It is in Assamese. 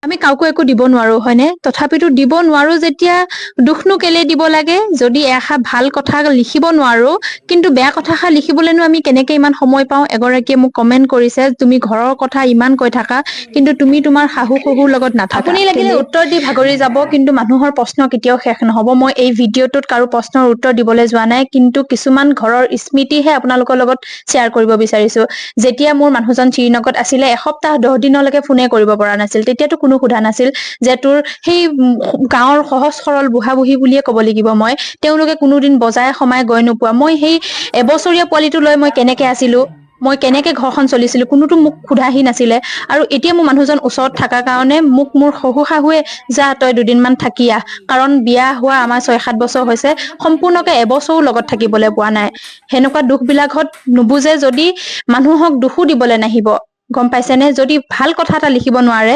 আমি কাকো একো দিব নোৱাৰো হয়নে? তথাপিতো দিব নোৱাৰো যেতিয়া দুখনো কেলে দিব লাগে? যদি এষাৰ ভাল কথা লিখিব নোৱাৰো কিন্তু বেয়া কথাষাৰ লিখিবলৈনো আমি কেনেকে ইমান সময় পাওঁ? এগৰাকীয়ে মোক কমেন্ট কৰিছে, তুমি ঘৰৰ কথা ইমান কৈ থাকা কিন্তু তুমি তোমাৰ শাহু শহুৰ লগত নাথাকা। আপুনি লাগিলে উত্তৰ দি ভাগৰি যাব কিন্তু মানুহৰ প্ৰশ্ন কেতিয়াও শেষ নহব। মই এই ভিডিঅ'টোত কাৰো প্ৰশ্নৰ উত্তৰ দিবলৈ যোৱা নাই, কিন্তু কিছুমান ঘৰৰ স্মৃতিহে আপোনালোকৰ লগত শ্বেয়াৰ কৰিব বিচাৰিছো। যেতিয়া মোৰ মানুহজন শ্ৰীনগৰত আছিলে, এসপ্তাহ 10 দিনলৈকে ফোনে কৰিব পৰা নাছিল। তেতিয়াতো কোনো সোধা নাছিল যে তোৰ সেই গাঁৱৰ সহজ সৰল বুঢ়া বুঢ়ী বুলিয়ে ক'ব লাগিব মই, তেওঁলোকে কোনোদিন বজাৰে সমাই গৈ নোপোৱা, মই সেই এবছৰীয়া পোৱালিটো লৈ মই কেনেকে আছিলো, মই কেনেকে ঘৰখন চলিছিলো, কোনোতো মোক সোধাহি নাছিলে। আৰু এতিয়া মোৰ মানুহজন ওচৰত থকাৰ কাৰণে মোক মোৰ শহু শাহুৱে যা তই দুদিনমান থাকি আহ, কাৰণ বিয়া হোৱা আমাৰ 6-7 বছৰ হৈছে, সম্পূৰ্ণকে এবছৰো লগত থাকিবলৈ পোৱা নাই। সেনেকুৱা দুখ বিলাকত নুবুজে যদি মানুহক দুখো দিবলৈ নাহিব, গম পাইছেনে? যদি ভাল কথা এটা লিখিব নোৱাৰে